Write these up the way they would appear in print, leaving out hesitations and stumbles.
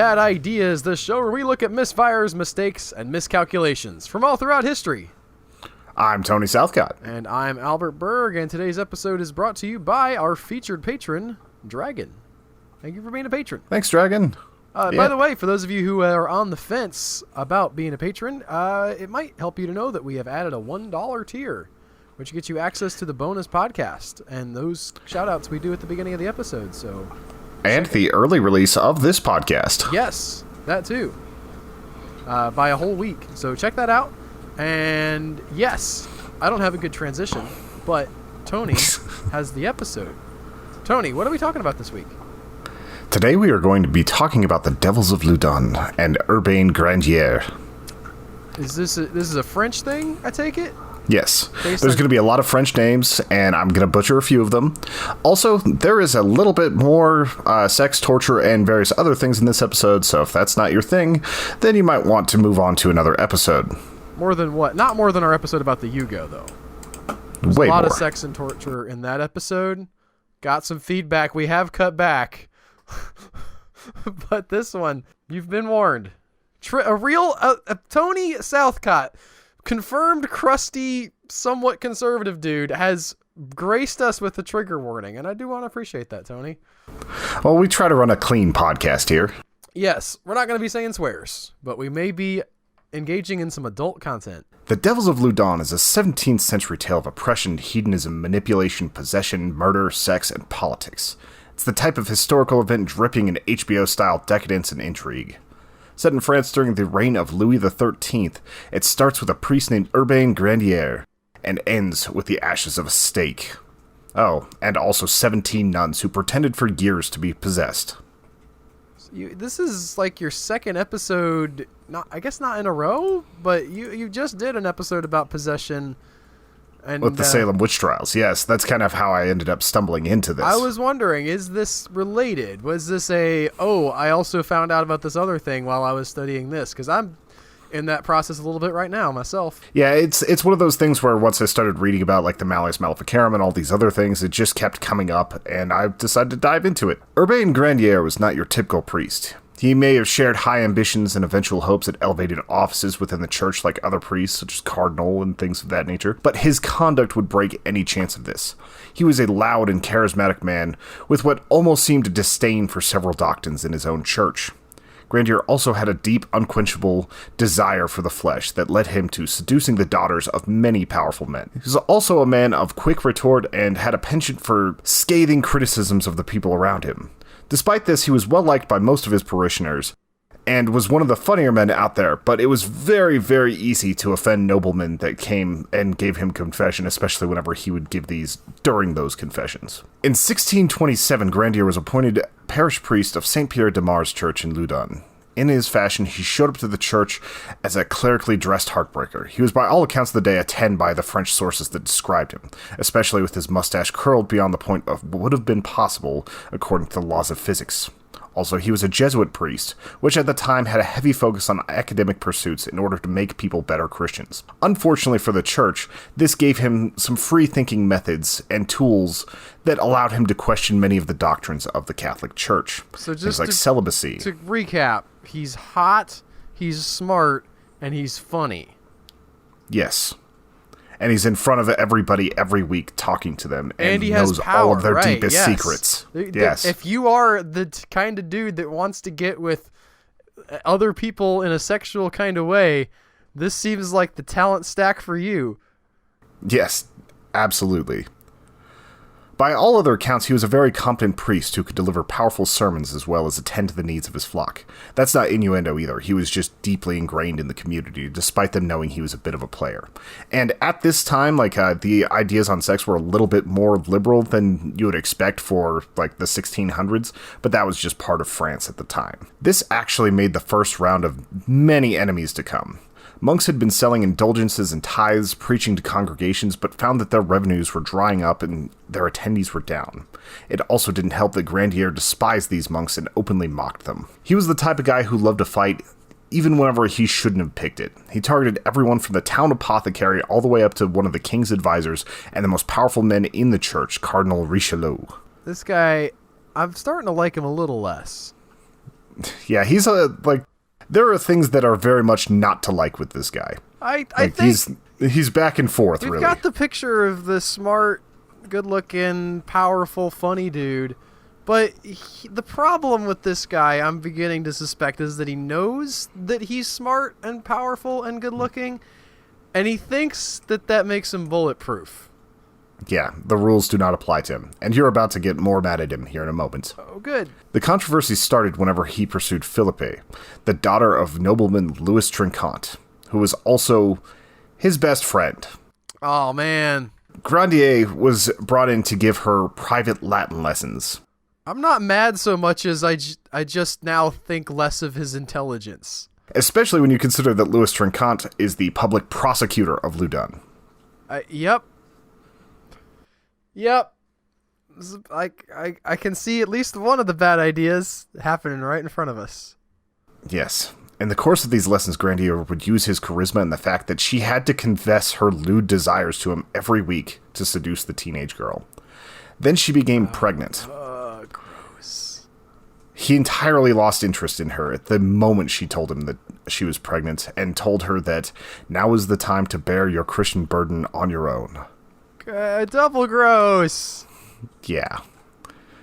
Bad Ideas, the show where we look at misfires, mistakes, and miscalculations from all throughout history. I'm Tony Southcott. And I'm Albert Berg, and today's episode is brought to you by our featured patron, Dragon. Thank you for being a patron. Thanks, Dragon. By the way, for those of you who are on the fence about being a patron, it might help you to know that we have added a $1 tier, which gets you access to the bonus podcast and those shout-outs we do at the beginning of the episode. And the early release of this podcast. Yes, that too. By a whole week. So check that out. And yes, I don't have a good transition, but Tony has the episode. Tony, what are we talking about this week? Today we are going to be talking about the Devils of Loudun and Urbain Grandier. Is this a French thing, I take it? Yes. There's going to be a lot of French names, and I'm going to butcher a few of them. Also, there is a little bit more sex, torture, and various other things in this episode, so if that's not your thing, then you might want to move on to another episode. More than what? Not more than our episode about the Yugo, though. There's Way a lot more. of sex and torture in that episode. Got some feedback. We have cut back. But this one, you've been warned. A real Tony Southcott, confirmed crusty, somewhat conservative dude, has graced us with the trigger warning, and I do want to appreciate that, Tony. Well, we try to run a clean podcast here. Yes, we're not going to be saying swears, but we may be engaging in some adult content. The Devils of Loudun is a 17th century tale of oppression, hedonism, manipulation, possession, murder, sex, and politics. It's the type of historical event dripping in HBO-style decadence and intrigue. Set in France during the reign of Louis XIII, it starts with a priest named Urbain Grandier and ends with the ashes of a stake. Oh, and also 17 nuns who pretended for years to be possessed. This is like your second episode, I guess not in a row, but you just did an episode about possession. And, with the Salem witch trials, yes. That's kind of how I ended up stumbling into this. I was wondering, is this related? Was this I also found out about this other thing while I was studying this? Because I'm in that process a little bit right now myself. Yeah, it's one of those things where once I started reading about like the Malleus Maleficarum and all these other things, it just kept coming up, and I decided to dive into it. Urbain Grandier was not your typical priest. He may have shared high ambitions and eventual hopes at elevated offices within the church like other priests, such as Cardinal and things of that nature, but his conduct would break any chance of this. He was a loud and charismatic man with what almost seemed a disdain for several doctrines in his own church. Grandier also had a deep, unquenchable desire for the flesh that led him to seducing the daughters of many powerful men. He was also a man of quick retort and had a penchant for scathing criticisms of the people around him. Despite this, he was well liked by most of his parishioners, and was one of the funnier men out there, but it was very, very easy to offend noblemen that came and gave him confession, especially whenever he would give these during those confessions. In 1627, Grandier was appointed parish priest of St. Pierre de Mars Church in Loudun. In his fashion, he showed up to the church as a clerically dressed heartbreaker. He was by all accounts of the day a 10 by the French sources that described him, especially with his mustache curled beyond the point of what would have been possible according to the laws of physics. Also, he was a Jesuit priest, which at the time had a heavy focus on academic pursuits in order to make people better Christians. Unfortunately for the church, this gave him some free-thinking methods and tools that allowed him to question many of the doctrines of the Catholic Church. So just things like celibacy. To recap, he's hot, he's smart, and he's funny. Yes. And he's in front of everybody every week talking to them and he knows has power, all of their right, deepest yes. secrets. Yes. If you are the kind of dude that wants to get with other people in a sexual kind of way, this seems like the talent stack for you. Yes, absolutely. By all other accounts, he was a very competent priest who could deliver powerful sermons as well as attend to the needs of his flock. That's not innuendo either. He was just deeply ingrained in the community, despite them knowing he was a bit of a player. And at this time, the ideas on sex were a little bit more liberal than you would expect for, the 1600s, but that was just part of France at the time. This actually made the first round of many enemies to come. Monks had been selling indulgences and tithes, preaching to congregations, but found that their revenues were drying up and their attendees were down. It also didn't help that Grandier despised these monks and openly mocked them. He was the type of guy who loved to fight, even whenever he shouldn't have picked it. He targeted everyone from the town apothecary all the way up to one of the king's advisors and the most powerful men in the church, Cardinal Richelieu. This guy, I'm starting to like him a little less. Yeah, he's there are things that are very much not to like with this guy. I think he's back and forth, we've really. got the picture of the smart, good-looking, powerful, funny dude. But the problem with this guy, I'm beginning to suspect, is that he knows that he's smart and powerful and good-looking, and he thinks that makes him bulletproof. Yeah, the rules do not apply to him, and you're about to get more mad at him here in a moment. Oh, good. The controversy started whenever he pursued Philippe, the daughter of nobleman Louis Trinquant, who was also his best friend. Oh, man. Grandier was brought in to give her private Latin lessons. I'm not mad so much as I just now think less of his intelligence. Especially when you consider that Louis Trinquant is the public prosecutor of Loudun. Yep. I can see at least one of the bad ideas happening right in front of us. Yes. In the course of these lessons, Grandier would use his charisma and the fact that she had to confess her lewd desires to him every week to seduce the teenage girl. Then she became pregnant. Gross. He entirely lost interest in her at the moment she told him that she was pregnant and told her that now is the time to bear your Christian burden on your own. Double gross. Yeah.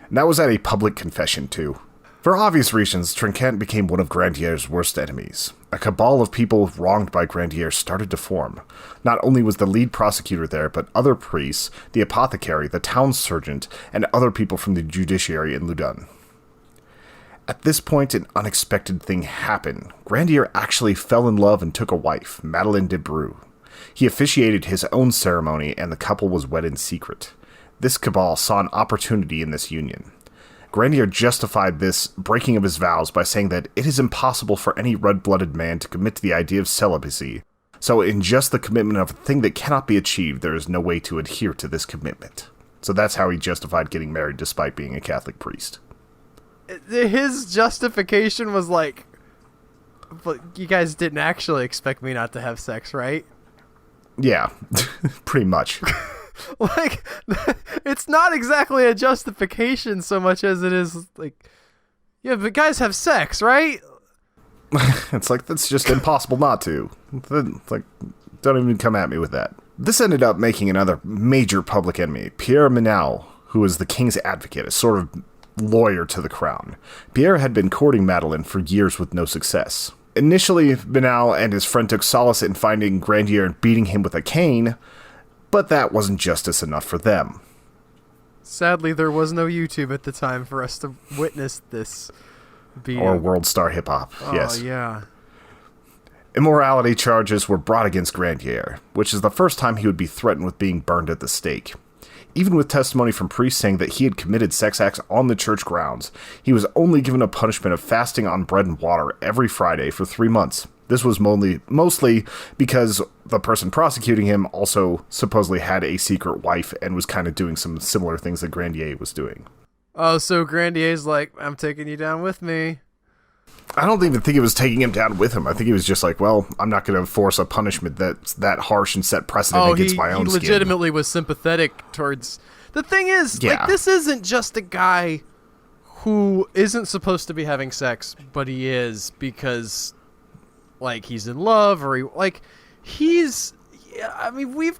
And that was at a public confession, too. For obvious reasons, Trinquant became one of Grandier's worst enemies. A cabal of people wronged by Grandier started to form. Not only was the lead prosecutor there, but other priests, the apothecary, the town surgeon, and other people from the judiciary in Loudun. At this point, an unexpected thing happened. Grandier actually fell in love and took a wife, Madeleine de Brou. He officiated his own ceremony, and the couple was wed in secret. This cabal saw an opportunity in this union. Grandier justified this breaking of his vows by saying that it is impossible for any red-blooded man to commit to the idea of celibacy. So in just the commitment of a thing that cannot be achieved, there is no way to adhere to this commitment. So that's how he justified getting married despite being a Catholic priest. His justification was like, but you guys didn't actually expect me not to have sex, right? Yeah, pretty much. Like, it's not exactly a justification so much as it is like, yeah, but guys have sex, right? It's like, that's just impossible not to. It's like, don't even come at me with that. This ended up making another major public enemy, Pierre Menal, who was the king's advocate, a sort of lawyer to the crown. Pierre had been courting Madeleine for years with no success. Initially, Menal and his friend took solace in finding Grandier and beating him with a cane, but that wasn't justice enough for them. Sadly, there was no YouTube at the time for us to witness this beating. Or World Star Hip Hop, yes. Oh, yeah. Immorality charges were brought against Grandier, which is the first time he would be threatened with being burned at the stake. Even with testimony from priests saying that he had committed sex acts on the church grounds, he was only given a punishment of fasting on bread and water every Friday for 3 months. This was mostly because the person prosecuting him also supposedly had a secret wife and was kind of doing some similar things that Grandier was doing. Oh, so Grandier's like, I'm taking you down with me. I don't even think it was taking him down with him. I think he was just like, well, I'm not going to force a punishment that's that harsh and set precedent against my own skin. He legitimately was sympathetic towards... The thing is, like, this isn't just a guy who isn't supposed to be having sex, but he is because, like, he's in love or we've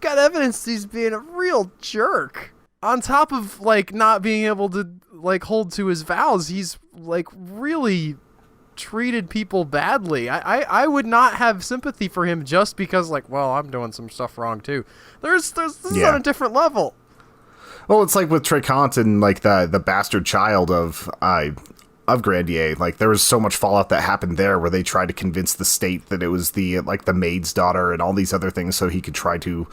got evidence he's being a real jerk. On top of, like, not being able to, like, hold to his vows, he's, like, really treated people badly. I would not have sympathy for him just because, like, well, I'm doing some stuff wrong too. This is on a different level. Well, it's like with Trinquant and, like, the bastard child of Grandier. Like, there was so much fallout that happened there where they tried to convince the state that it was the maid's daughter and all these other things so he could try to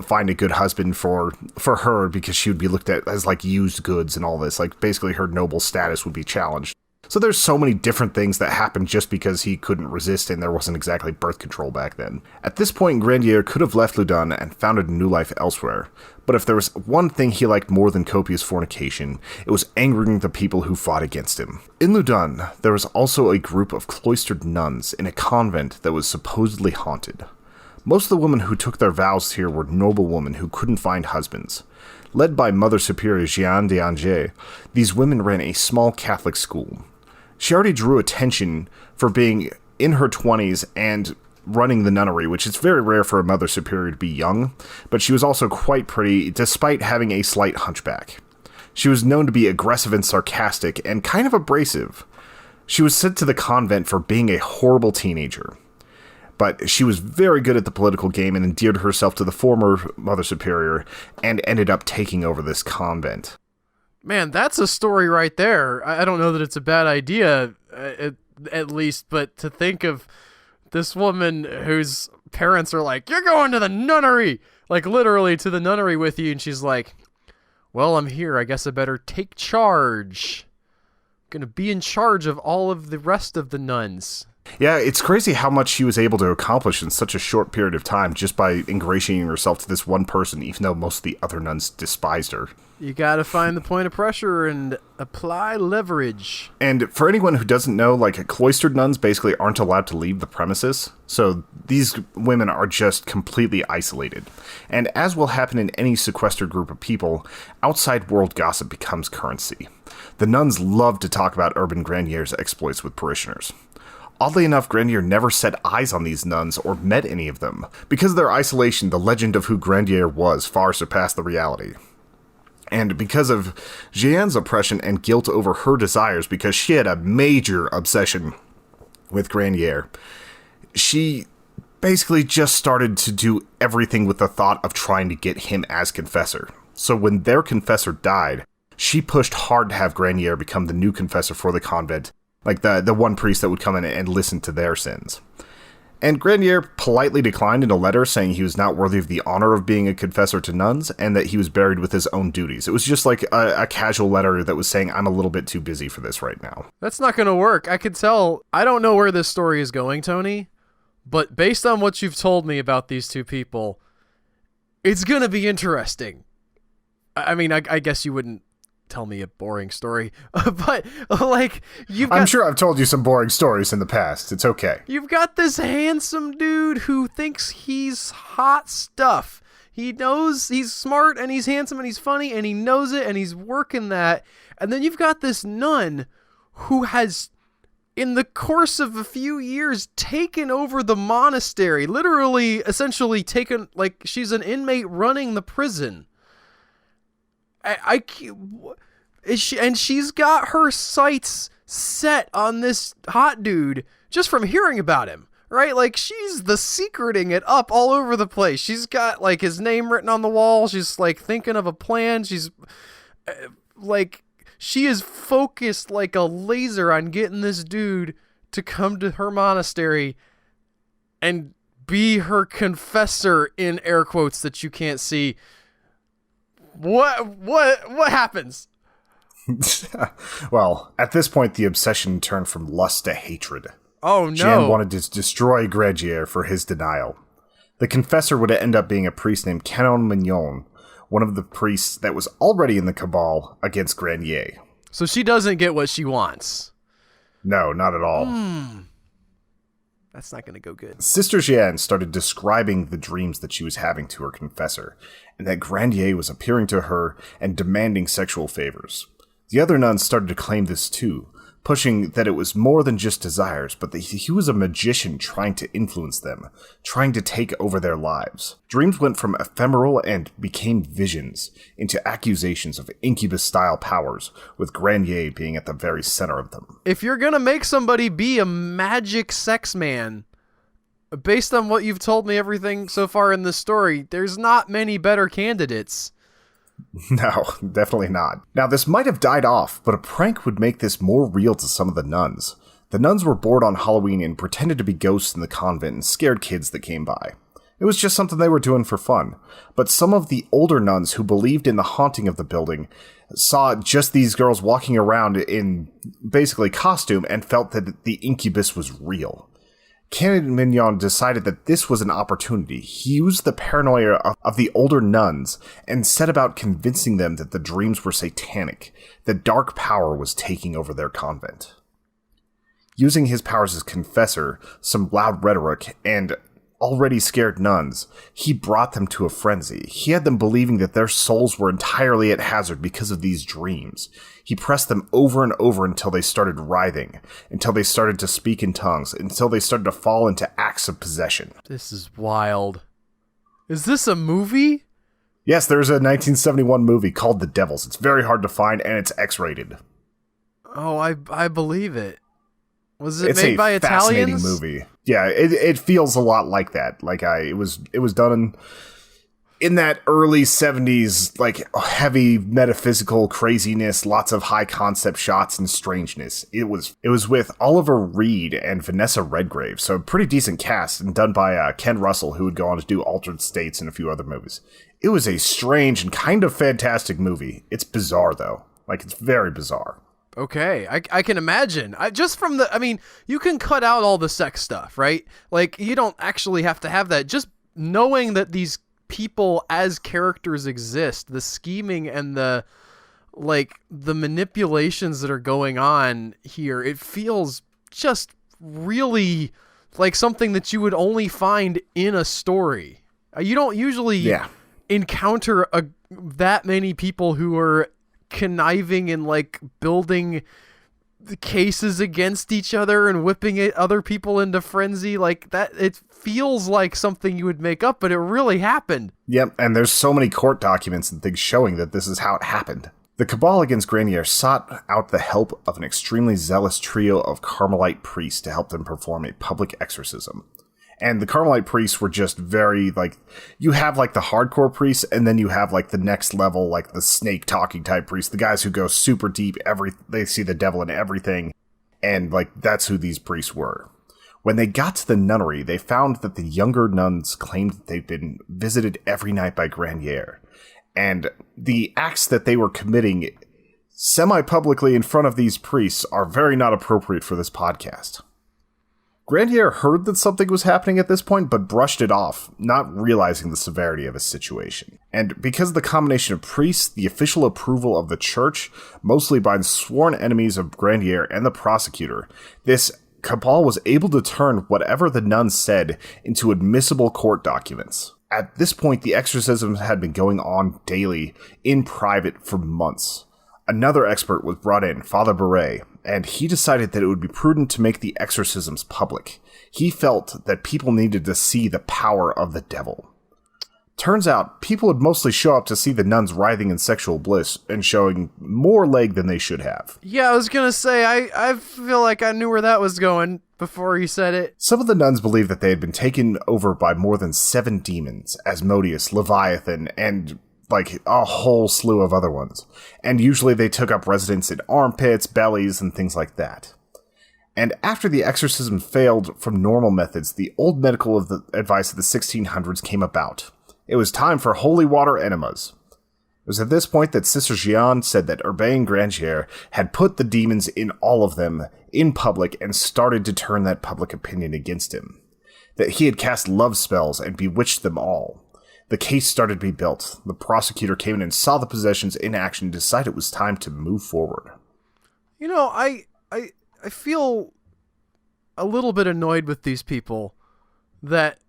find a good husband for her because she would be looked at as, like, used goods and all this. Like, basically her noble status would be challenged. So there's so many different things that happened just because he couldn't resist and there wasn't exactly birth control back then. At this point, Grandier could have left Loudun and founded a new life elsewhere. But if there was one thing he liked more than copious fornication, it was angering the people who fought against him. In Loudun, there was also a group of cloistered nuns in a convent that was supposedly haunted. Most of the women who took their vows here were noblewomen who couldn't find husbands. Led by Mother Superior Jeanne d'Angers, these women ran a small Catholic school. She already drew attention for being in her 20s and running the nunnery, which is very rare for a Mother Superior to be young, but she was also quite pretty, despite having a slight hunchback. She was known to be aggressive and sarcastic, and kind of abrasive. She was sent to the convent for being a horrible teenager. But she was very good at the political game and endeared herself to the former Mother Superior, and ended up taking over this convent. Man, that's a story right there. I don't know that it's a bad idea, at least, but to think of this woman whose parents are like, you're going to the nunnery, like literally to the nunnery with you, and she's like, well, I'm here, I guess I better take charge. I'm gonna be in charge of all of the rest of the nuns. Yeah, it's crazy how much she was able to accomplish in such a short period of time just by ingratiating herself to this one person, even though most of the other nuns despised her. You gotta find the point of pressure and apply leverage. And for anyone who doesn't know, like, cloistered nuns basically aren't allowed to leave the premises, so these women are just completely isolated. And as will happen in any sequestered group of people, outside world gossip becomes currency. The nuns love to talk about Urbain Grandier's exploits with parishioners. Oddly enough, Grandier never set eyes on these nuns or met any of them. Because of their isolation, the legend of who Grandier was far surpassed the reality. And because of Jeanne's oppression and guilt over her desires, because she had a major obsession with Grandier, she basically just started to do everything with the thought of trying to get him as confessor. So when their confessor died, she pushed hard to have Grandier become the new confessor for the convent, like the one priest that would come in and listen to their sins. And Grandier politely declined in a letter saying he was not worthy of the honor of being a confessor to nuns, and that he was buried with his own duties. It was just like a casual letter that was saying, I'm a little bit too busy for this right now. That's not gonna work. I could tell. I don't know where this story is going, Tony, but based on what you've told me about these two people, it's gonna be interesting. I mean, I guess you wouldn't tell me a boring story, but like I'm sure I've told you some boring stories in the past. It's okay. You've got this handsome dude who thinks he's hot stuff. He knows he's smart and he's handsome and he's funny and he knows it and he's working that. And then you've got this nun who has, in the course of a few years, taken over the monastery, literally, essentially taken, like she's an inmate running the prison. And she's got her sights set on this hot dude just from hearing about him, right? Like, she's the secreting it up all over the place. She's got, like, his name written on the wall. She's, like, thinking of a plan. She's, like, she is focused like a laser on getting this dude to come to her monastery and be her confessor, in air quotes that you can't see. What happens? Well, at this point, the obsession turned from lust to hatred. Oh, no. Jeanne wanted to destroy Grandier for his denial. The confessor would end up being a priest named Canon Mignon, one of the priests that was already in the cabal against Grandier. So she doesn't get what she wants. No, not at all. That's not going to go good. Sister Jeanne started describing the dreams that she was having to her confessor, and that Grandier was appearing to her and demanding sexual favors. The other nuns started to claim this too, pushing that it was more than just desires, but that he was a magician trying to influence them, trying to take over their lives. Dreams went from ephemeral and became visions, into accusations of incubus-style powers, with Grandier being at the very center of them. If you're gonna make somebody be a magic sex man, based on what you've told me everything so far in this story, there's not many better candidates. No, definitely not. Now, this might have died off, but a prank would make this more real to some of the nuns. The nuns were bored on Halloween and pretended to be ghosts in the convent and scared kids that came by. It was just something they were doing for fun. But some of the older nuns who believed in the haunting of the building saw just these girls walking around in basically costume and felt that the incubus was real. Canon Mignon decided that this was an opportunity. He used the paranoia of the older nuns and set about convincing them that the dreams were satanic, that dark power was taking over their convent. Using his powers as confessor, some loud rhetoric, and already scared nuns, he brought them to a frenzy. He had them believing that their souls were entirely at hazard because of these dreams. He pressed them over and over until they started writhing, until they started to speak in tongues, until they started to fall into acts of possession. This is wild. Is this a movie? Yes, there's a 1971 movie called The Devils. It's very hard to find, and it's X-rated. Oh, I believe it. Was it It's made by a fascinating Italians? movie. Yeah, it feels a lot like that. Like it was done in that early 70s, like heavy metaphysical craziness, lots of high concept shots and strangeness. It was with Oliver Reed and Vanessa Redgrave, so a pretty decent cast, and done by Ken Russell, who would go on to do Altered States and a few other movies. It was a strange and kind of fantastic movie. It's bizarre though. Like, it's very bizarre. Okay, I can imagine. You can cut out all the sex stuff, right? Like, you don't actually have to have that. Just knowing that these people as characters exist, the scheming and the manipulations that are going on here, it feels just really like something that you would only find in a story. You don't usually encounter that many people who are conniving and like building the cases against each other and whipping other people into frenzy like that. It feels like something you would make up, but it really happened. Yep, and there's so many court documents and things showing that this is how it happened. The cabal against Grandier sought out the help of an extremely zealous trio of Carmelite priests to help them perform a public exorcism. And the Carmelite priests were just very, like, you have, like, the hardcore priests, and then you have, like, the next level, like, the snake-talking type priests, the guys who go super deep, they see the devil in everything, and, like, that's who these priests were. When they got to the nunnery, they found that the younger nuns claimed that they'd been visited every night by Grandier, and the acts that they were committing semi-publicly in front of these priests are very not appropriate for this podcast. Grandier heard that something was happening at this point, but brushed it off, not realizing the severity of his situation. And because of the combination of priests, the official approval of the church, mostly by sworn enemies of Grandier and the prosecutor, this cabal was able to turn whatever the nuns said into admissible court documents. At this point, the exorcisms had been going on daily, in private, for months. Another expert was brought in, Father Beret, and he decided that it would be prudent to make the exorcisms public. He felt that people needed to see the power of the devil. Turns out, people would mostly show up to see the nuns writhing in sexual bliss and showing more leg than they should have. Yeah, I was gonna say, I feel like I knew where that was going before he said it. Some of the nuns believed that they had been taken over by more than 7 demons, Asmodeus, Leviathan, and like a whole slew of other ones. And usually they took up residence in armpits, bellies, and things like that. And after the exorcism failed from normal methods, the old medical advice of the 1600s came about. It was time for holy water enemas. It was at this point that Sister Jeanne said that Urbain Grandier had put the demons in all of them in public and started to turn that public opinion against him. That he had cast love spells and bewitched them all. The case started to be built. The prosecutor came in and saw the possessions in action and decided it was time to move forward. You know, I feel a little bit annoyed with these people that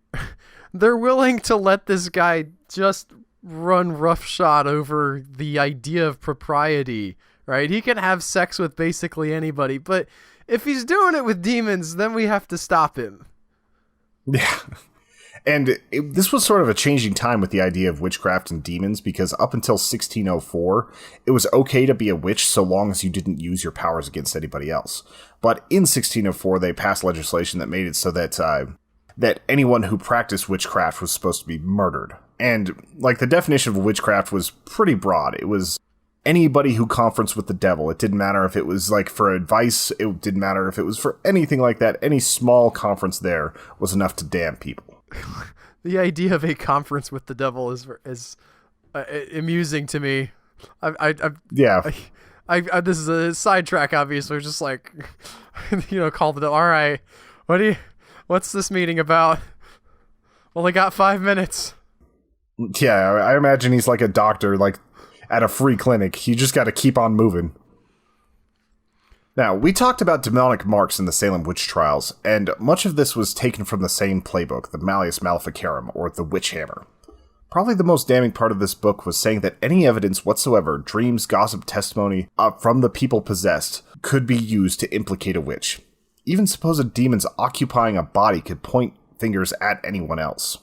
they're willing to let this guy just run roughshod over the idea of propriety, right? He can have sex with basically anybody, but if he's doing it with demons, then we have to stop him. Yeah. And this was sort of a changing time with the idea of witchcraft and demons, because up until 1604, it was okay to be a witch so long as you didn't use your powers against anybody else. But in 1604, they passed legislation that made it so that that anyone who practiced witchcraft was supposed to be murdered. And like the definition of witchcraft was pretty broad. It was anybody who conferenced with the devil. It didn't matter if it was like for advice. It didn't matter if it was for anything like that. Any small conference there was enough to damn people. The idea of a conference with the devil is amusing to me. This is a sidetrack, obviously. We're just like, call the devil. All right, what's this meeting about? Only got 5 minutes. Yeah, I imagine he's like a doctor, like at a free clinic. You just got to keep on moving. Now, we talked about demonic marks in the Salem witch trials, and much of this was taken from the same playbook, the Malleus Maleficarum, or the Witch Hammer. Probably the most damning part of this book was saying that any evidence whatsoever, dreams, gossip, testimony from the people possessed, could be used to implicate a witch. Even supposed demons occupying a body could point fingers at anyone else.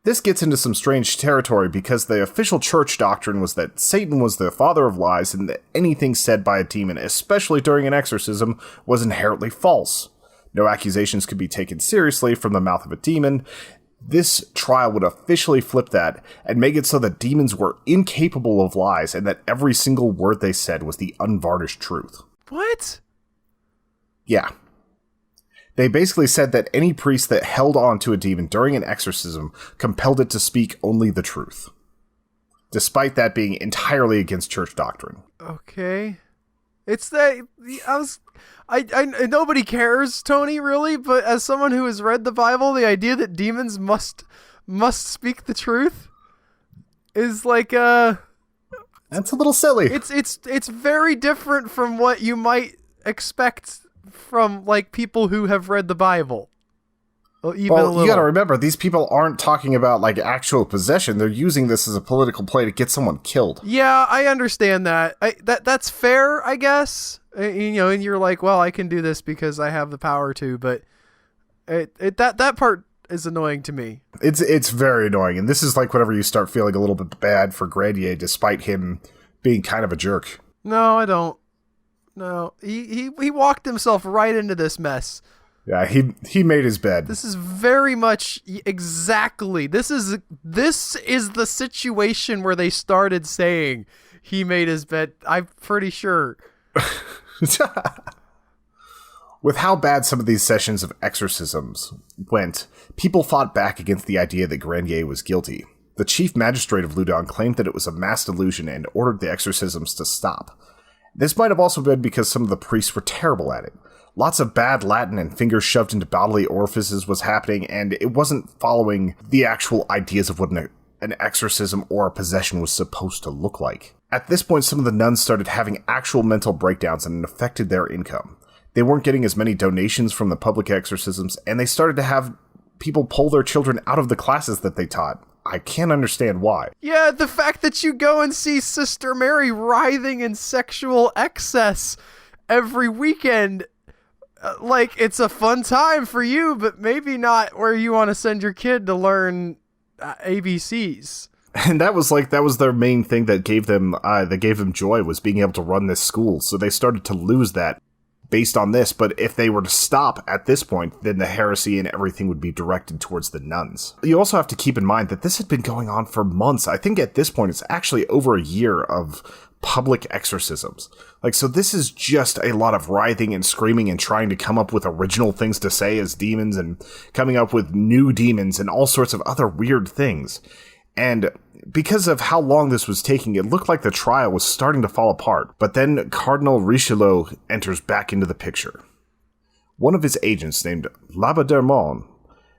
This gets into some strange territory because the official church doctrine was that Satan was the father of lies and that anything said by a demon, especially during an exorcism, was inherently false. No accusations could be taken seriously from the mouth of a demon. This trial would officially flip that and make it so that demons were incapable of lies and that every single word they said was the unvarnished truth. What? Yeah. They basically said that any priest that held on to a demon during an exorcism compelled it to speak only the truth, despite that being entirely against church doctrine. Okay. It's that I nobody cares, Tony, really, but as someone who has read the Bible, the idea that demons must speak the truth is like that's a little silly. It's very different from what you might expect from like people who have read the Bible. Well, you gotta remember, these people aren't talking about like actual possession. They're using this as a political play to get someone killed. Yeah, I understand that. That's fair, I guess. And you're like, well, I can do this because I have the power to, but that part is annoying to me. It's very annoying, and this is like whenever you start feeling a little bit bad for Grandier, despite him being kind of a jerk. No, I don't. No, he walked himself right into this mess. Yeah, he made his bed. This is very much exactly. This is the situation where they started saying he made his bed. I'm pretty sure. With how bad some of these sessions of exorcisms went, people fought back against the idea that Grandier was guilty. The chief magistrate of Loudun claimed that it was a mass delusion and ordered the exorcisms to stop. This might have also been because some of the priests were terrible at it. Lots of bad Latin and fingers shoved into bodily orifices was happening, and it wasn't following the actual ideas of what an exorcism or a possession was supposed to look like. At this point, some of the nuns started having actual mental breakdowns, and it affected their income. They weren't getting as many donations from the public exorcisms, and they started to have people pull their children out of the classes that they taught. I can't understand why. Yeah, the fact that you go and see Sister Mary writhing in sexual excess every weekend, like, it's a fun time for you, but maybe not where you want to send your kid to learn ABCs. And that was their main thing that gave them joy, was being able to run this school. So they started to lose that based on this. But if they were to stop at this point, then the heresy and everything would be directed towards the nuns. You also have to keep in mind that this had been going on for months. I think at this point it's actually over a year of public exorcisms. So this is just a lot of writhing and screaming and trying to come up with original things to say as demons and coming up with new demons and all sorts of other weird things. And because of how long this was taking, it looked like the trial was starting to fall apart. But then Cardinal Richelieu enters back into the picture. One of his agents, named l'Abbé d'Ermont,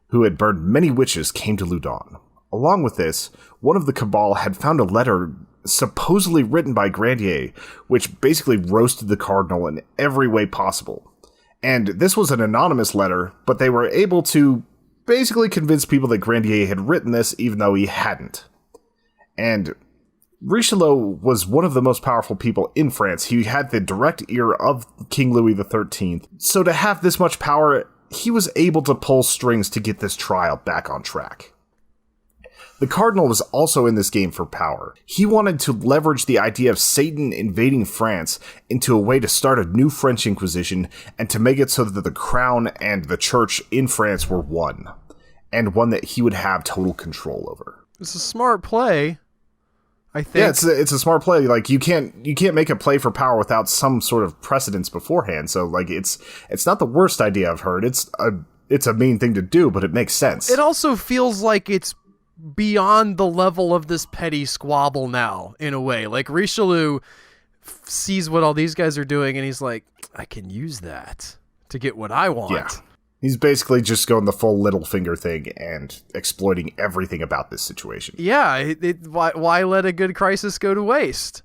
who had burned many witches, came to Loudun. Along with this, one of the cabal had found a letter supposedly written by Grandier, which basically roasted the cardinal in every way possible. And this was an anonymous letter, but they were able to basically convince people that Grandier had written this, even though he hadn't. And Richelieu was one of the most powerful people in France. He had the direct ear of King Louis XIII. So to have this much power, he was able to pull strings to get this trial back on track. The cardinal was also in this game for power. He wanted to leverage the idea of Satan invading France into a way to start a new French Inquisition and to make it so that the crown and the church in France were one, and one that he would have total control over. It's a smart play, I think. Yeah, it's a smart play. You can't make a play for power without some sort of precedence beforehand. So it's not the worst idea I've heard. It's a mean thing to do, but it makes sense. It also feels like it's beyond the level of this petty squabble now, in a way. Like, Richelieu sees what all these guys are doing, and he's like, I can use that to get what I want. Yeah. He's basically just going the full little finger thing and exploiting everything about this situation. Yeah, why let a good crisis go to waste?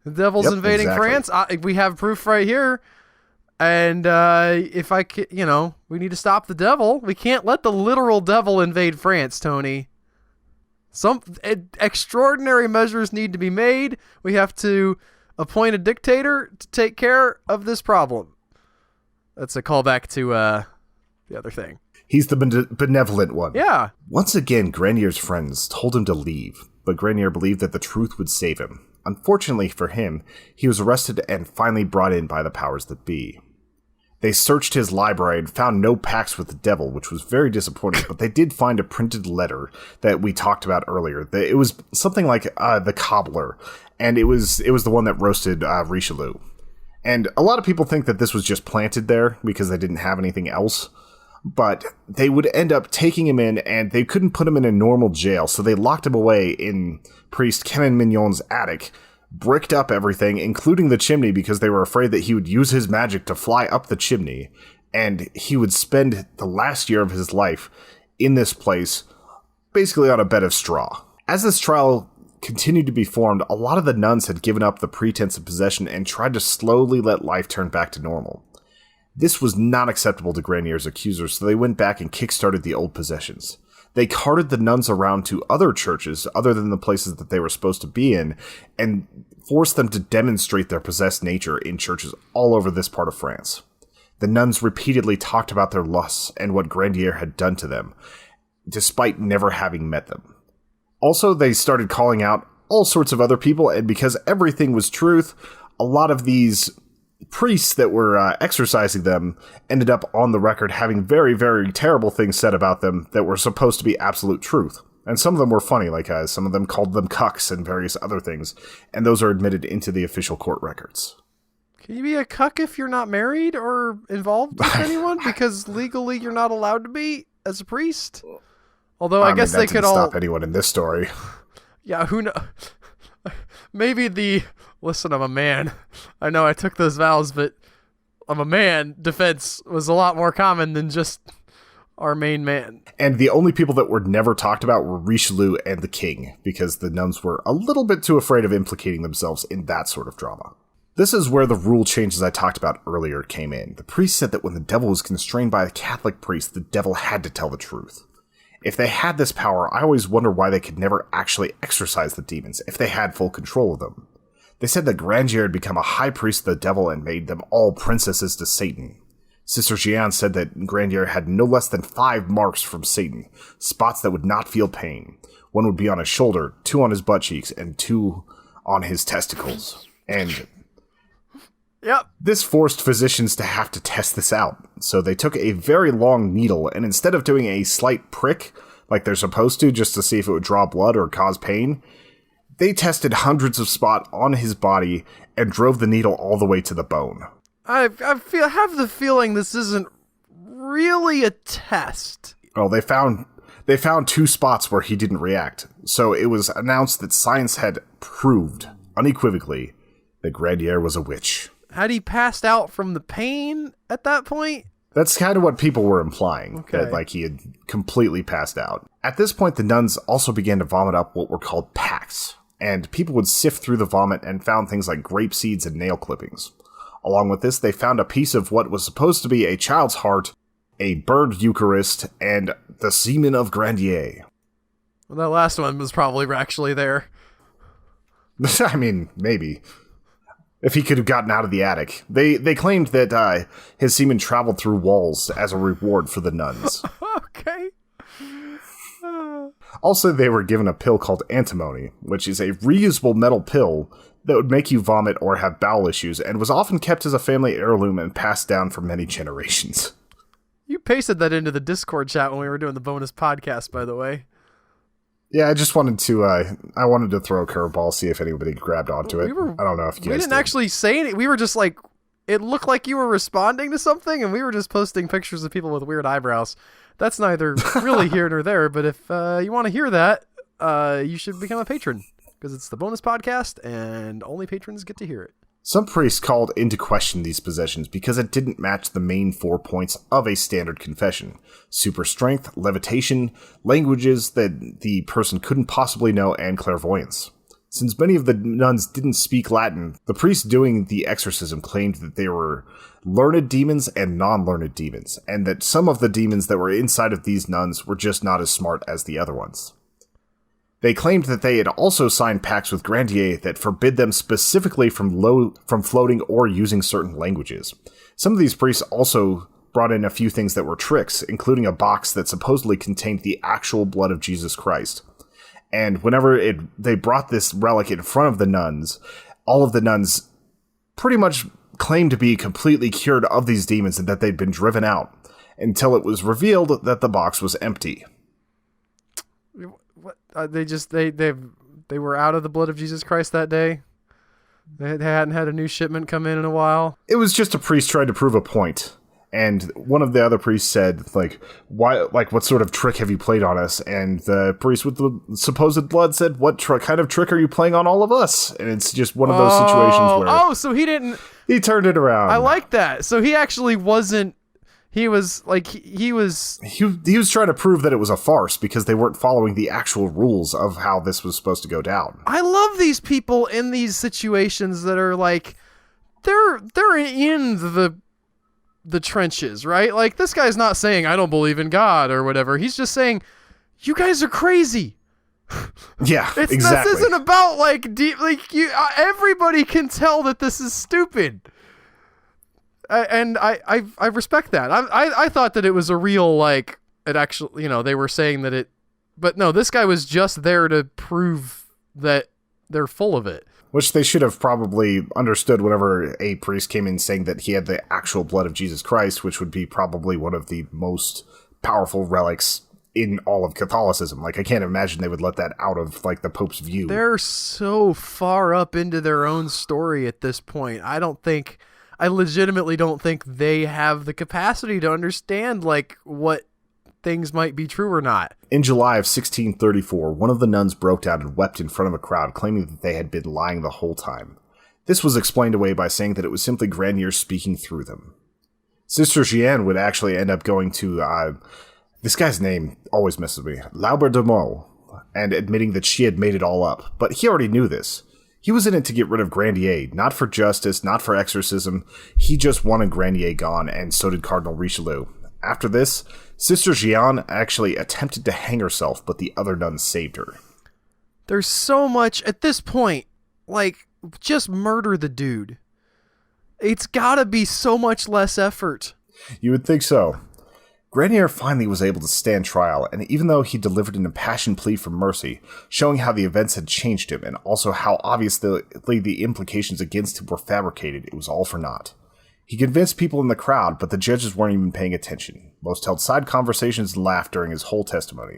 The devil's invading exactly. France. We have proof right here. And if I can, we need to stop the devil. We can't let the literal devil invade France, Tony. Some extraordinary measures need to be made. We have to appoint a dictator to take care of this problem. That's a callback to the other thing. He's the benevolent one. Yeah. Once again, Grandier's friends told him to leave, but Grandier believed that the truth would save him. Unfortunately for him, he was arrested and finally brought in by the powers that be. They searched his library and found no pacts with the devil, which was very disappointing, but they did find a printed letter that we talked about earlier. It was something like the cobbler, and it was the one that roasted Richelieu. And a lot of people think that this was just planted there because they didn't have anything else. But they would end up taking him in, and they couldn't put him in a normal jail, so they locked him away in priest Canon Mignon's attic, bricked up everything, including the chimney, because they were afraid that he would use his magic to fly up the chimney, and he would spend the last year of his life in this place, basically on a bed of straw. As this trial continued to be formed, a lot of the nuns had given up the pretense of possession and tried to slowly let life turn back to normal. This was not acceptable to Grandier's accusers, so they went back and kickstarted the old possessions. They carted the nuns around to other churches, other than the places that they were supposed to be in, and forced them to demonstrate their possessed nature in churches all over this part of France. The nuns repeatedly talked about their lusts and what Grandier had done to them, despite never having met them. Also, they started calling out all sorts of other people, and because everything was truth, a lot of these priests that were exorcising them ended up on the record having very, very terrible things said about them that were supposed to be absolute truth. And some of them were funny, like some of them called them cucks and various other things, and those are admitted into the official court records. Can you be a cuck if you're not married or involved with anyone? Because legally you're not allowed to be as a priest. Although I guess they could all stop anyone in this story. Yeah, who knows? Maybe listen, I'm a man. I know I took those vows, but I'm a man defense was a lot more common than just our main man. And the only people that were never talked about were Richelieu and the king, because the nuns were a little bit too afraid of implicating themselves in that sort of drama. This is where the rule changes I talked about earlier came in. The priest said that when the devil was constrained by a Catholic priest, the devil had to tell the truth. If they had this power, I always wonder why they could never actually exorcise the demons if they had full control of them. They said that Grandier had become a high priest of the devil and made them all princesses to Satan. Sister Jeanne said that Grandier had no less than 5 marks from Satan, spots that would not feel pain. One would be on his shoulder, 2 on his butt cheeks, and 2 on his testicles. And yep. This forced physicians to have to test this out. So they took a very long needle, and instead of doing a slight prick, like they're supposed to, just to see if it would draw blood or cause pain, they tested hundreds of spots on his body and drove the needle all the way to the bone. I have the feeling this isn't really a test. Well, they found 2 spots where he didn't react. So it was announced that science had proved, unequivocally, that Grandier was a witch. Had he passed out from the pain at that point? That's kind of what people were implying, okay. That like he had completely passed out. At this point, the nuns also began to vomit up what were called pacts, and people would sift through the vomit and found things like grape seeds and nail clippings. Along with this, they found a piece of what was supposed to be a child's heart, a bird Eucharist, and the semen of Grandier. Well, that last one was probably actually there. I mean, maybe. If he could have gotten out of the attic. They claimed that his semen traveled through walls as a reward for the nuns. Okay. Also, they were given a pill called antimony, which is a reusable metal pill that would make you vomit or have bowel issues, and was often kept as a family heirloom and passed down for many generations. You pasted that into the Discord chat when we were doing the bonus podcast, by the way. Yeah, I just wanted to, I wanted to throw a curveball, see if anybody grabbed onto it. I don't know if you guys We didn't actually say anything. We were just like, it looked like you were responding to something, and we were just posting pictures of people with weird eyebrows. That's neither really here nor there, but if you want to hear that, you should become a patron, because it's the bonus podcast, and only patrons get to hear it. Some priests called into question these possessions because it didn't match the main 4 points of a standard confession: super strength, levitation, languages that the person couldn't possibly know, and clairvoyance. Since many of the nuns didn't speak Latin, the priests doing the exorcism claimed that they were learned demons and non-learned demons, and that some of the demons that were inside of these nuns were just not as smart as the other ones. They claimed that they had also signed pacts with Grandier that forbid them specifically from floating or using certain languages. Some of these priests also brought in a few things that were tricks, including a box that supposedly contained the actual blood of Jesus Christ. And whenever they brought this relic in front of the nuns, all of the nuns pretty much claimed to be completely cured of these demons and that they'd been driven out, until it was revealed that the box was empty. What? They were out of the blood of Jesus Christ that day? They hadn't had a new shipment come in a while? It was just a priest trying to prove a point. And one of the other priests said, like, why? Like, what sort of trick have you played on us? And the priest with the supposed blood said, what kind of trick are you playing on all of us? And it's just one of those situations where... so he didn't... He turned it around. I like that. So he actually wasn't... He was, like, he was... He was trying to prove that it was a farce because they weren't following the actual rules of how this was supposed to go down. I love these people in these situations that are, like... They're in the trenches, right? Like, this guy's not saying, I don't believe in God or whatever. He's just saying, you guys are crazy. Yeah, exactly. This isn't about, like, everybody can tell that this is stupid. And I respect that. I thought that it was a real, like, it actually, you know, they were saying that it, but no, this guy was just there to prove that they're full of it. Which they should have probably understood whenever a priest came in saying that he had the actual blood of Jesus Christ, which would be probably one of the most powerful relics in all of Catholicism. Like, I can't imagine they would let that out of, like, the Pope's view. They're so far up into their own story at this point. I legitimately don't think they have the capacity to understand, like, what things might be true or not. In July of 1634, one of the nuns broke down and wept in front of a crowd, claiming that they had been lying the whole time. This was explained away by saying that it was simply Grandier speaking through them. Sister Jeanne would actually end up going to, this guy's name always misses me, Laubert de Meaux, and admitting that she had made it all up, but he already knew this. He was in it to get rid of Grandier, not for justice, not for exorcism. He just wanted Grandier gone, and so did Cardinal Richelieu. After this, Sister Jeanne actually attempted to hang herself, but the other nuns saved her. There's so much, at this point, like, just murder the dude. It's gotta be so much less effort. You would think so. Grandier finally was able to stand trial, and even though he delivered an impassioned plea for mercy, showing how the events had changed him, and also how obviously the implications against him were fabricated, it was all for naught. He convinced people in the crowd, but the judges weren't even paying attention. Most held side conversations and laughed during his whole testimony.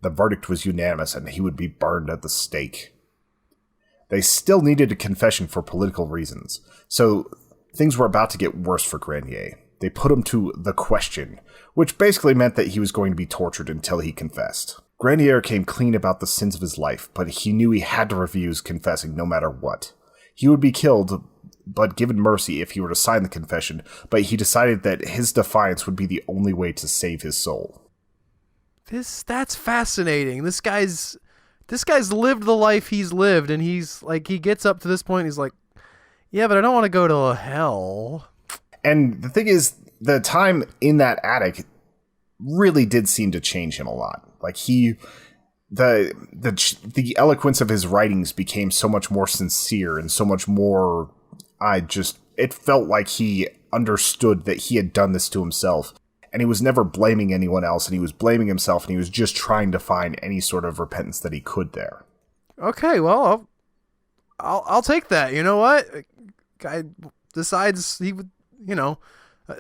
The verdict was unanimous, and he would be burned at the stake. They still needed a confession for political reasons, so things were about to get worse for Grandier. They put him to the question, which basically meant that he was going to be tortured until he confessed. Grandier came clean about the sins of his life, but he knew he had to refuse confessing no matter what. He would be killed, but given mercy if he were to sign the confession, but he decided that his defiance would be the only way to save his soul. That's fascinating. This guy's lived the life he's lived, and he's like, he gets up to this point, he's like, yeah, but I don't want to go to hell. And the thing is, the time in that attic really did seem to change him a lot. Like, the eloquence of his writings became so much more sincere and so much more, it felt like he understood that he had done this to himself. And he was never blaming anyone else, and he was blaming himself, and he was just trying to find any sort of repentance that he could there. Okay, well, I'll take that. You know what? Guy decides he would, you know,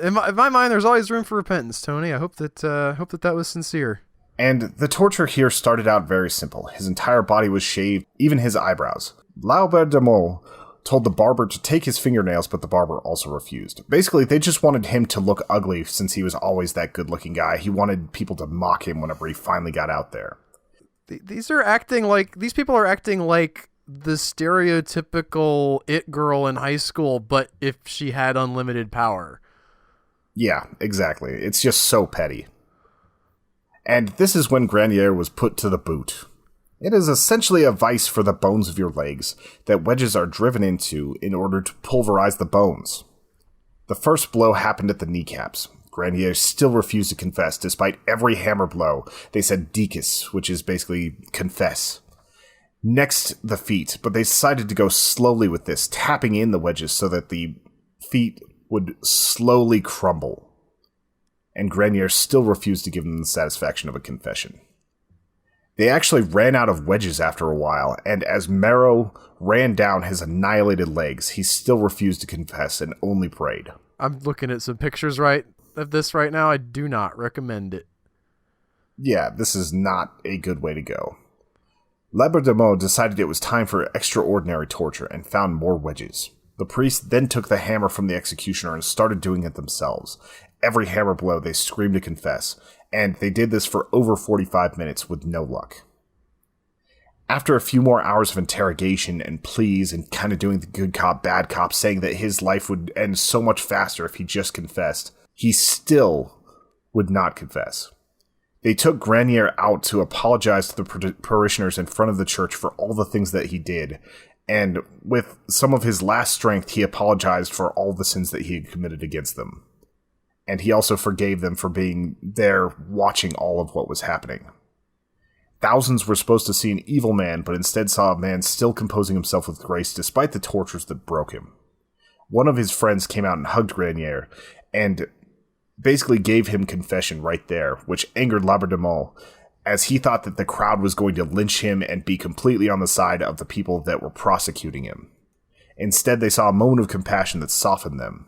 in my mind, there's always room for repentance, Tony. I hope that was sincere. And the torture here started out very simple. His entire body was shaved, even his eyebrows. Laubert de Meaux told the barber to take his fingernails, but the barber also refused. Basically, they just wanted him to look ugly since he was always that good-looking guy. He wanted people to mock him whenever he finally got out there. These people are acting like the stereotypical it girl in high school, but if she had unlimited power. Yeah, exactly. It's just so petty. And this is when Grandier was put to the boot. It is essentially a vice for the bones of your legs that wedges are driven into in order to pulverize the bones. The first blow happened at the kneecaps. Grandier still refused to confess, despite every hammer blow. They said dicus, which is basically confess. Next, the feet, but they decided to go slowly with this, tapping in the wedges so that the feet would slowly crumble. And Grandier still refused to give them the satisfaction of a confession. They actually ran out of wedges after a while, and as Marrow ran down his annihilated legs, he still refused to confess and only prayed. I'm looking at some pictures of this right now. I do not recommend it. Yeah, this is not a good way to go. Laberdemeaux decided it was time for extraordinary torture and found more wedges. The priest then took the hammer from the executioner and started doing it themselves. Every hammer blow they screamed to confess, and they did this for over 45 minutes with no luck. After a few more hours of interrogation and pleas and kind of doing the good cop, bad cop, saying that his life would end so much faster if he just confessed, he still would not confess. They took Grandier out to apologize to the parishioners in front of the church for all the things that he did, and with some of his last strength, he apologized for all the sins that he had committed against them. And he also forgave them for being there watching all of what was happening. Thousands were supposed to see an evil man, but instead saw a man still composing himself with grace despite the tortures that broke him. One of his friends came out and hugged Grandier, and basically gave him confession right there, which angered Laberdemeaux, as he thought that the crowd was going to lynch him and be completely on the side of the people that were prosecuting him. Instead, they saw a moment of compassion that softened them.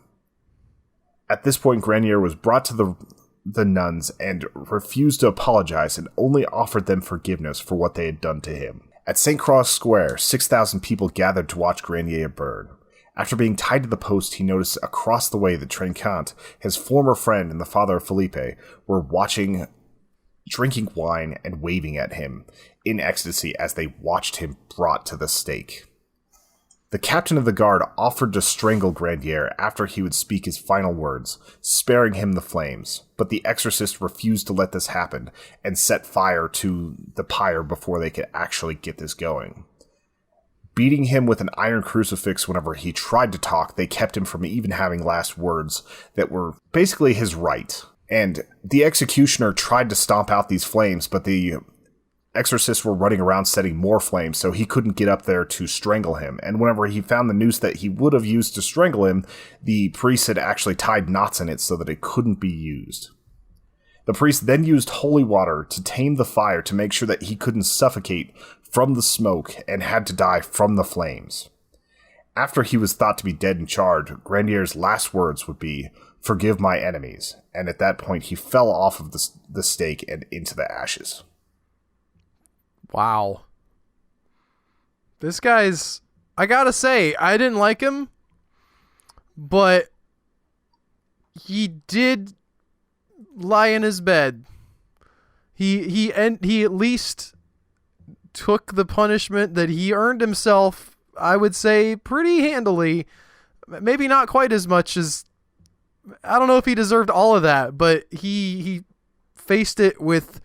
At this point, Grandier was brought to the nuns and refused to apologize and only offered them forgiveness for what they had done to him. At St. Croix Square, 6,000 people gathered to watch Grandier burn. After being tied to the post, he noticed across the way that Trinquant, his former friend and the father of Felipe, were watching, drinking wine and waving at him in ecstasy as they watched him brought to the stake. The captain of the guard offered to strangle Grandier after he would speak his final words, sparing him the flames, but the exorcist refused to let this happen and set fire to the pyre before they could actually get this going. Beating him with an iron crucifix whenever he tried to talk, they kept him from even having last words that were basically his right. And the executioner tried to stomp out these flames, but the exorcists were running around setting more flames, so he couldn't get up there to strangle him. And whenever he found the noose that he would have used to strangle him, the priest had actually tied knots in it so that it couldn't be used. The priest then used holy water to tame the fire to make sure that he couldn't suffocate from the smoke and had to die from the flames. After he was thought to be dead and charred, Grandier's last words would be, "Forgive my enemies," and at that point he fell off of the stake and into the ashes. Wow. This guy's... I gotta say, I didn't like him, but he did lie in his bed. He at least took the punishment that he earned himself, I would say, pretty handily. Maybe not quite as much as... I don't know if he deserved all of that, but he faced it with...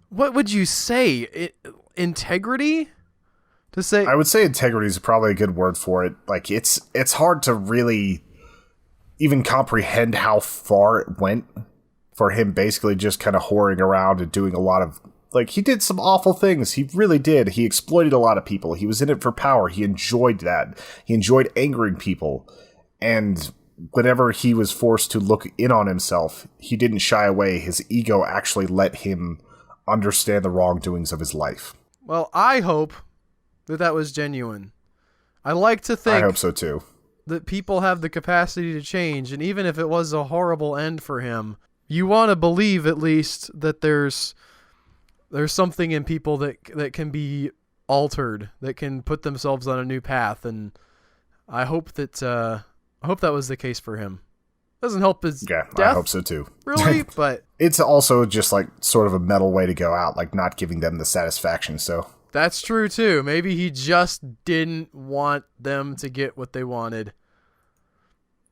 What would you say? Integrity? To say, I would say integrity is probably a good word for it. Like, it's hard to really even comprehend how far it went for him basically just kind of whoring around and doing a lot of... Like, he did some awful things. He really did. He exploited a lot of people. He was in it for power. He enjoyed that. He enjoyed angering people. And whenever he was forced to look in on himself, he didn't shy away. His ego actually let him understand the wrongdoings of his life. Well, I hope that was genuine. I like to think... I hope so too. That people have the capacity to change, and even if it was a horrible end for him, you want to believe at least that there's something in people that can be altered, that can put themselves on a new path, and I hope that was the case for him. Doesn't help his death. I hope so too. Really, but it's also just like sort of a metal way to go out, like not giving them the satisfaction. So that's true too. Maybe he just didn't want them to get what they wanted.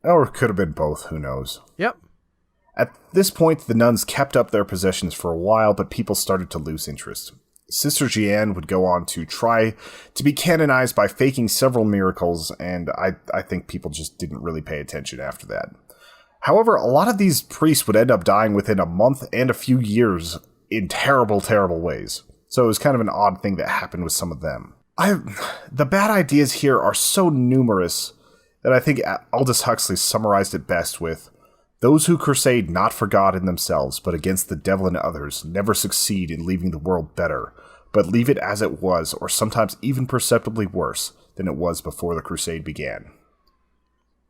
Or it could have been both. Who knows? Yep. At this point, the nuns kept up their possessions for a while, but people started to lose interest. Sister Jeanne would go on to try to be canonized by faking several miracles, and I think people just didn't really pay attention after that. However, a lot of these priests would end up dying within a month and a few years in terrible, terrible ways. So it was kind of an odd thing that happened with some of them. The bad ideas here are so numerous that I think Aldous Huxley summarized it best with, "Those who crusade not for God in themselves, but against the devil and others, never succeed in leaving the world better, but leave it as it was, or sometimes even perceptibly worse than it was before the crusade began."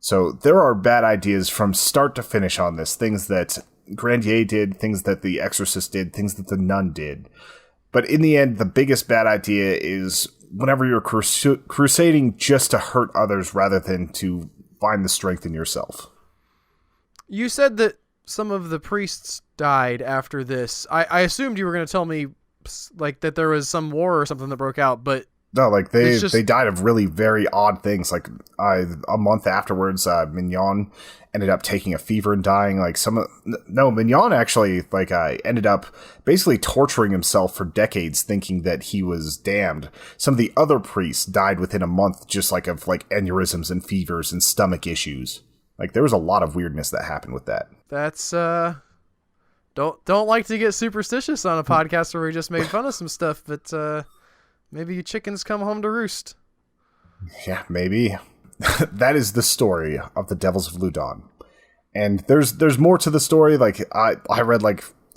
So there are bad ideas from start to finish on this. Things that Grandier did, things that the Exorcist did, things that the Nun did. But in the end, the biggest bad idea is whenever you're crusading just to hurt others rather than to find the strength in yourself. You said that some of the priests died after this. I assumed you were going to tell me like that there was some war or something that broke out, but no, like they died of really very odd things. Like a month afterwards, Mignon ended up taking a fever and dying. Like Mignon actually ended up basically torturing himself for decades, thinking that he was damned. Some of the other priests died within a month, just of aneurysms and fevers and stomach issues. Like there was a lot of weirdness that happened with that. That's don't like to get superstitious on a podcast where we just made fun of some stuff, but maybe you chickens come home to roost. Yeah, maybe. That is the story of the Devils of Loudun. And there's more to the story. Like I read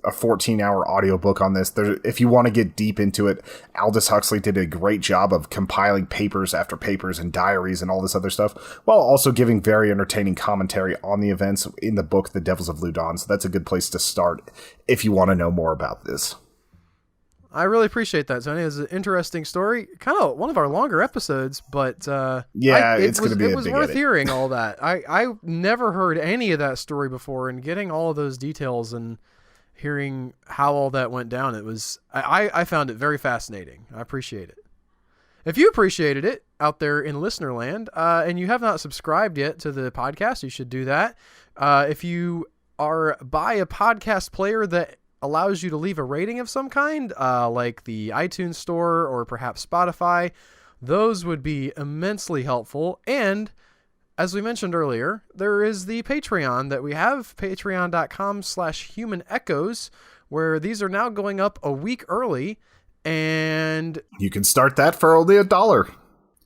a 14-hour audiobook on this. If you want to get deep into it, Aldous Huxley did a great job of compiling papers after papers and diaries and all this other stuff, while also giving very entertaining commentary on the events in the book The Devils of Loudun. So that's a good place to start if you want to know more about this. I really appreciate that, Tony. It was an interesting story. Kind of one of our longer episodes, but it's going to be a big it was worth hearing all that. I never heard any of that story before, and getting all of those details and hearing how all that went down, I found it very fascinating. I appreciate it. If you appreciated it out there in listener land, and you have not subscribed yet to the podcast, you should do that. If you are by a podcast player that allows you to leave a rating of some kind, like the iTunes store or perhaps Spotify, those would be immensely helpful. And as we mentioned earlier, there is the Patreon that we have, patreon.com/human echoes, where these are now going up a week early, and you can start that for only $1.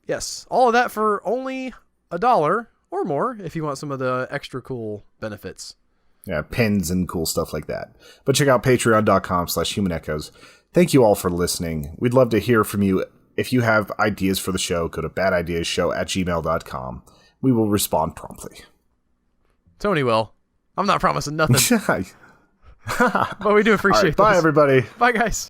Yes, all of that for only $1 or more if you want some of the extra cool benefits. Yeah, pins and cool stuff like that. But check out patreon.com/human echoes. Thank you all for listening. We'd love to hear from you. If you have ideas for the show, go to badideasshow@gmail.com. We will respond promptly. Tony will. I'm not promising nothing. But we do appreciate Bye, everybody. Bye, guys.